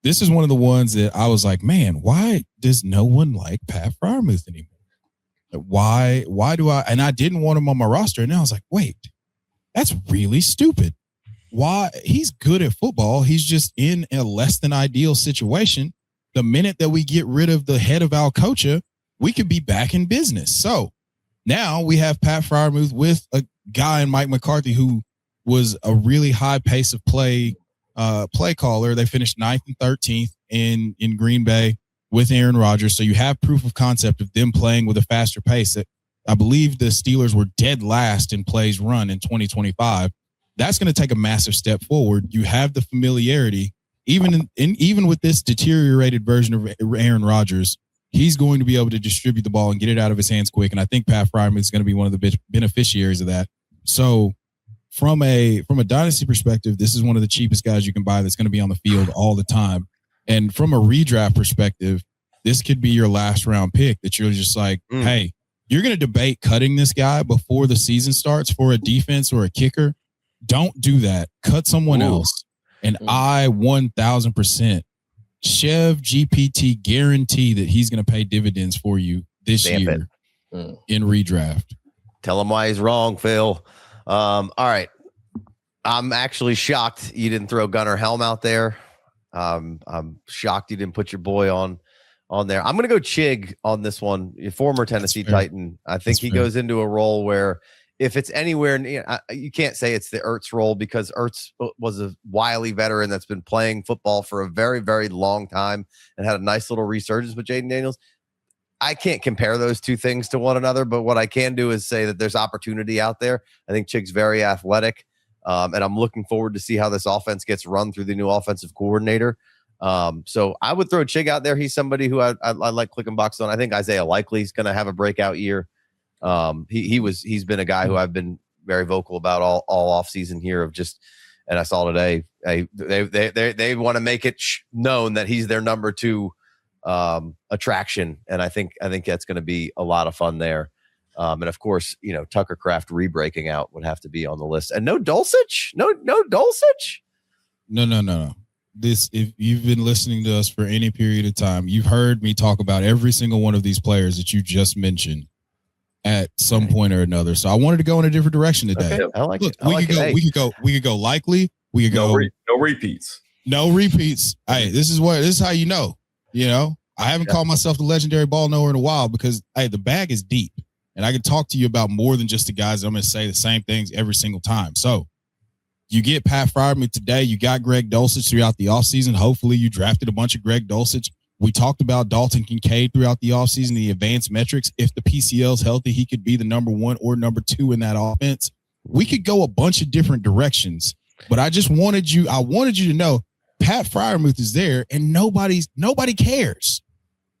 this is one of the ones that I was like, man, why does no one like Pat Freiermuth anymore? Why do I? And I didn't want him on my roster. And now I was like, wait, that's really stupid. Why? He's good at football. He's just in a less than ideal situation. The minute that we get rid of the head of Alcocha, we could be back in business. So now we have Pat Freiermuth with a guy in Mike McCarthy who was a really high pace of play caller. They finished 9th and 13th in Green Bay with Aaron Rodgers. So you have proof of concept of them playing with a faster pace. I believe the Steelers were dead last in plays run in 2025. That's going to take a massive step forward. You have the familiarity. Even with this deteriorated version of Aaron Rodgers, he's going to be able to distribute the ball and get it out of his hands quick. And I think Pat Freiermuth is going to be one of the beneficiaries of that. So from a dynasty perspective, this is one of the cheapest guys you can buy that's going to be on the field all the time. And from a redraft perspective, this could be your last round pick that you're just like, hey, you're going to debate cutting this guy before the season starts for a defense or a kicker. Don't do that. Cut someone else. And I 1,000% Chev GPT guarantee that he's going to pay dividends for you this year in redraft. Tell him why he's wrong, Phil. All right. I'm actually shocked you didn't throw Gunnar Helm out there. I'm shocked you didn't put your boy on there. I'm going to go Chig on this one. Your former Tennessee Titan. I think he goes into a role where if it's anywhere, you can't say it's the Ertz role because Ertz was a wily veteran that's been playing football for a very, very long time and had a nice little resurgence with Jaden Daniels. I can't compare those two things to one another, but what I can do is say that there's opportunity out there. I think Chig's very athletic, and I'm looking forward to see how this offense gets run through the new offensive coordinator. So I would throw Chig out there. He's somebody who I like clicking box on. I think Isaiah Likely's going to have a breakout year. He's been a guy who I've been very vocal about all off season here of just, and I saw today, they want to make it known that he's their number 2 attraction. And I think that's going to be a lot of fun there. And of course, Tucker Kraft re-breaking out would have to be on the list. And no Dulcich? No Dulcich? No. If you've been listening to us for any period of time, you've heard me talk about every single one of these players that you just mentioned at some point or another. So I wanted to go in a different direction today. Okay, I like it. We could go Likely. We could go no repeats. No repeats. Hey, this is how you know. I haven't called myself the legendary ball knower in a while because the bag is deep and I can talk to you about more than just the guys that I'm going to say the same things every single time. So you get Pat Freiermuth today. You got Greg Dulcich throughout the offseason. Hopefully you drafted a bunch of Greg Dulcich. We talked about Dalton Kincaid throughout the offseason, the advanced metrics. If the PCL is healthy, he could be the number 1 or number 2 in that offense. We could go a bunch of different directions, but I wanted you to know Pat Freiermuth is there and nobody cares.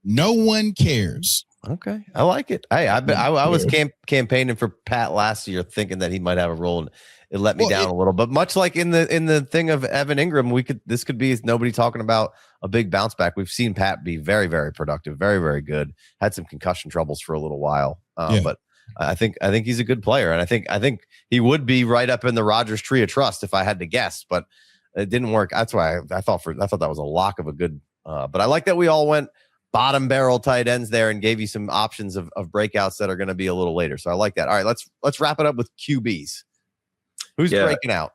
No one cares. Okay. I like it. Hey, I was campaigning for Pat last year thinking that he might have a role, and it let me down a little. But much like in the thing of Evan Ingram, this could be nobody talking about a big bounce back. We've seen Pat be very, very productive, very, very good. Had some concussion troubles for a little while. But I think he's a good player, and I think he would be right up in the Rodgers tree of trust if I had to guess, but it didn't work. That's why I thought that was a lock of a good. But I like that we all went bottom barrel tight ends there and gave you some options of breakouts that are going to be a little later. So I like that. All right, let's wrap it up with QBs. Who's breaking out?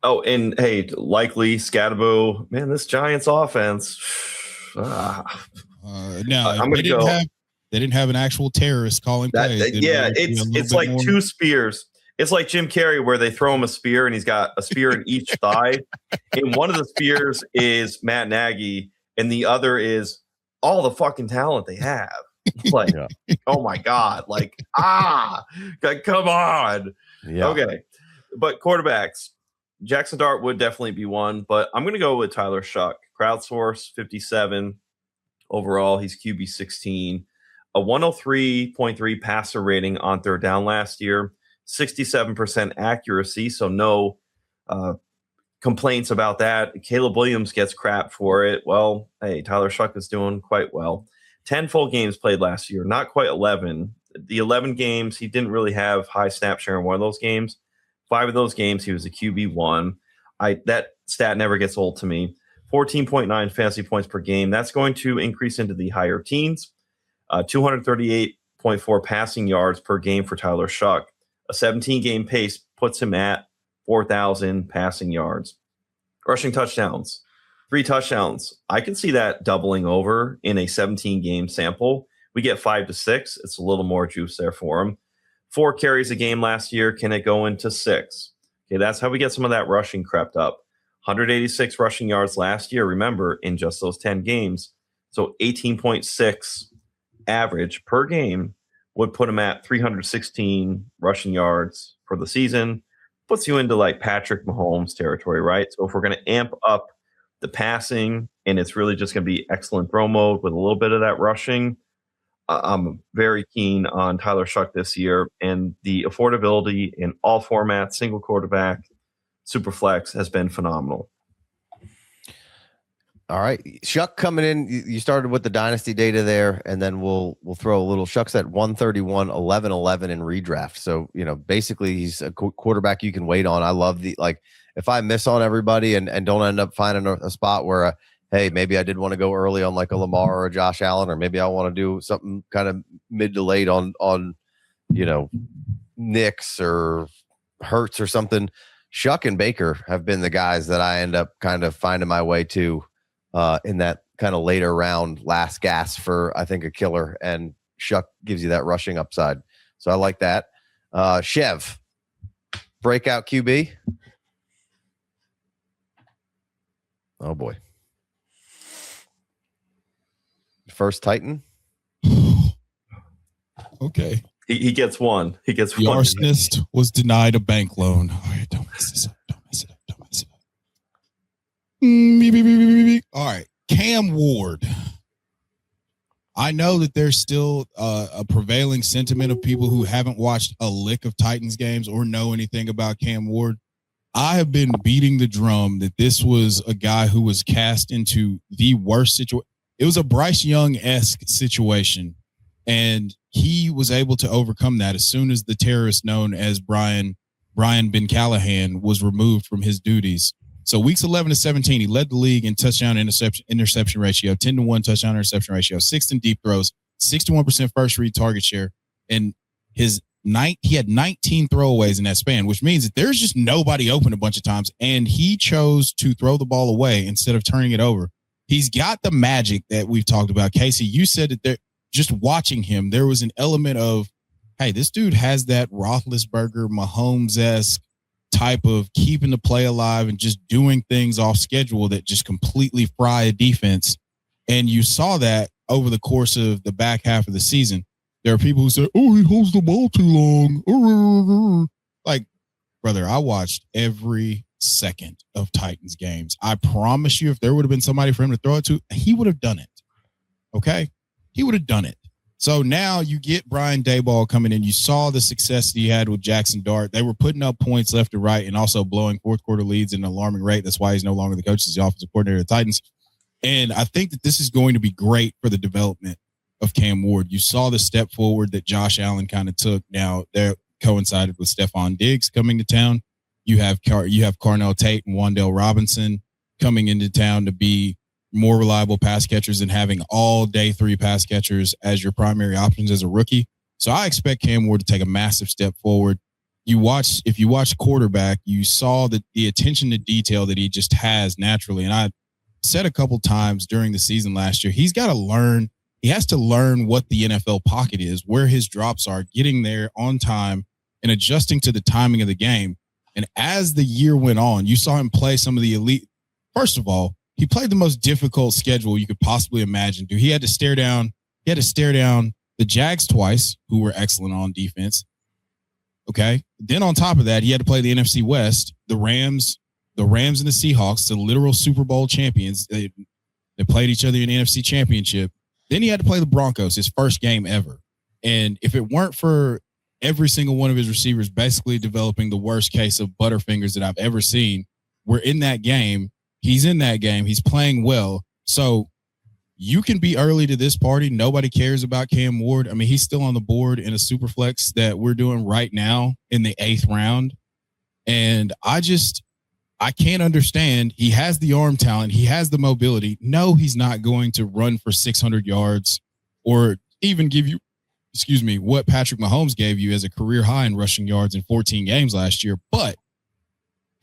Oh, and hey, Likely, Skattebo. Man, this Giants offense. No, I'm going to go. They didn't have an actual terrorist calling plays. It's like 2 spears. It's like Jim Carrey where they throw him a spear and he's got a spear in each thigh. And one of the spears is Matt Nagy and the other is all the fucking talent they have. Like, oh my God. Like, come on. Yeah. Okay. But quarterbacks, Jackson Dart would definitely be one, but I'm going to go with Tyler Shough. Crowdsource 57 overall. He's QB 16, a 103.3 passer rating on third down last year, 67% accuracy. So no complaints about that. Caleb Williams gets crap for it. Well, hey, Tyler Shough is doing quite well. 10 full games played last year, not quite 11. The 11 games, he didn't really have high snap share in one of those games. 5 of those games, he was a QB1. That stat never gets old to me. 14.9 fantasy points per game. That's going to increase into the higher teens. 238.4 passing yards per game for Tyler Shough. A 17-game pace puts him at 4,000 passing yards. Rushing touchdowns, 3 touchdowns. I can see that doubling over in a 17-game sample. We get 5 to 6. It's a little more juice there for him. 4 carries a game last year. Can it go into 6? Okay, that's how we get some of that rushing crept up. 186 rushing yards last year, remember, in just those 10 games. So 18.6 average per game would put him at 316 rushing yards for the season. Puts you into like Patrick Mahomes territory, right? So if we're going to amp up the passing and it's really just going to be excellent throw mode with a little bit of that rushing, I'm very keen on Tyler Shough this year, and the affordability in all formats, single quarterback, super flex, has been phenomenal. All right, Shough coming in. You started with the Dynasty data there, and then we'll throw a little. Shuck's at 131, 11 in redraft. So basically he's a quarterback you can wait on. I love if I miss on everybody and don't end up finding a spot where hey, maybe I did want to go early on like a Lamar or a Josh Allen, or maybe I want to do something kind of mid to late on Knicks or Hurts or something. Shough and Baker have been the guys that I end up kind of finding my way to in that kind of later round, last gas for, I think, a killer. And Shough gives you that rushing upside. So I like that. Chev, breakout QB. Oh, boy. First Titan. Okay. He gets one. He gets the one. The arsonist was denied a bank loan. All right, don't mess this up. Don't mess it up. Don't mess it up. All right, Cam Ward. I know that there's still a prevailing sentiment of people who haven't watched a lick of Titans games or know anything about Cam Ward. I have been beating the drum that this was a guy who was cast into the worst situation. It was a Bryce Young-esque situation, and he was able to overcome that as soon as the terrorist known as Brian Ben Callahan was removed from his duties. So weeks 11 to 17, he led the league in touchdown interception ratio, 10-1 touchdown interception ratio, 6th in deep throws, 61% first read target share, and he had 19 throwaways in that span, which means that there's just nobody open a bunch of times, and he chose to throw the ball away instead of turning it over. He's got the magic that we've talked about. Casey, you said that just watching him, there was an element of, hey, this dude has that Roethlisberger, Mahomes-esque type of keeping the play alive and just doing things off schedule that just completely fry a defense. And you saw that over the course of the back half of the season. There are people who say, oh, he holds the ball too long. Like, brother, I watched every second of Titans games. I promise you, if there would have been somebody for him to throw it to, he would have done it. Okay? He would have done it. So now you get Brian Daboll coming in. You saw the success that he had with Jackson Dart. They were putting up points left and right and also blowing fourth quarter leads at an alarming rate. That's why he's no longer the coach. He's the offensive coordinator of the Titans. And I think that this is going to be great for the development of Cam Ward. You saw the step forward that Josh Allen kind of took. Now they're coincided with Stephon Diggs coming to town. You have Carnell Tate and Wan'Dale Robinson coming into town to be more reliable pass catchers and having all day 3 pass catchers as your primary options as a rookie. So I expect Cam Ward to take a massive step forward. If you watch quarterback, you saw that the attention to detail that he just has naturally. And I said a couple times during the season last year, he has to learn what the NFL pocket is, where his drops are, getting there on time and adjusting to the timing of the game. And as the year went on, you saw him play some of the elite. First of all, he played the most difficult schedule you could possibly imagine. He had to stare down the Jags twice, who were excellent on defense. Okay. Then on top of that, he had to play the NFC West, the Rams and the Seahawks, the literal Super Bowl champions. They played each other in the NFC Championship. Then he had to play the Broncos, his first game ever. And if it weren't for every single one of his receivers basically developing the worst case of butterfingers that I've ever seen, we're in that game. He's in that game. He's playing well. So you can be early to this party. Nobody cares about Cam Ward. I mean, he's still on the board in a super flex that we're doing right now in the 8th round. And I can't understand. He has the arm talent. He has the mobility. No, he's not going to run for 600 yards or even give you, what Patrick Mahomes gave you as a career high in rushing yards in 14 games last year. But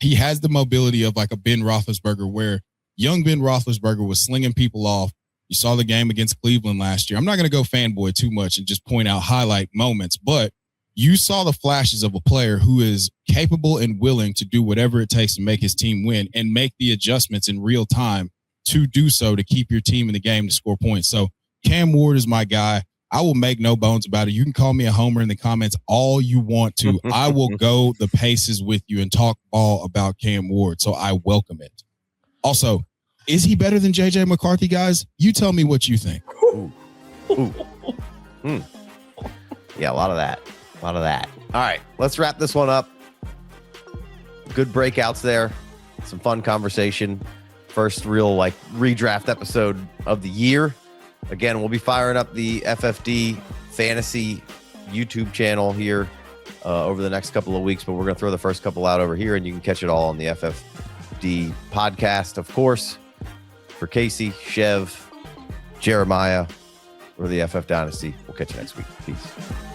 he has the mobility of like a Ben Roethlisberger, where young Ben Roethlisberger was slinging people off. You saw the game against Cleveland last year. I'm not going to go fanboy too much and just point out highlight moments, but you saw the flashes of a player who is capable and willing to do whatever it takes to make his team win and make the adjustments in real time to do so, to keep your team in the game, to score points. So Cam Ward is my guy. I will make no bones about it. You can call me a homer in the comments all you want to. I will go the paces with you and talk all about Cam Ward. So I welcome it. Also, is he better than JJ McCarthy, guys? You tell me what you think. Ooh. Yeah, a lot of that. All right, let's wrap this one up. Good breakouts there. Some fun conversation. First real like redraft episode of the year. Again, we'll be firing up the FFD Fantasy YouTube channel here over the next couple of weeks, but we're going to throw the first couple out over here, and you can catch it all on the FFD podcast, of course. For Casey, Chev, Jeremiah, or the FF Dynasty, we'll catch you next week. Peace.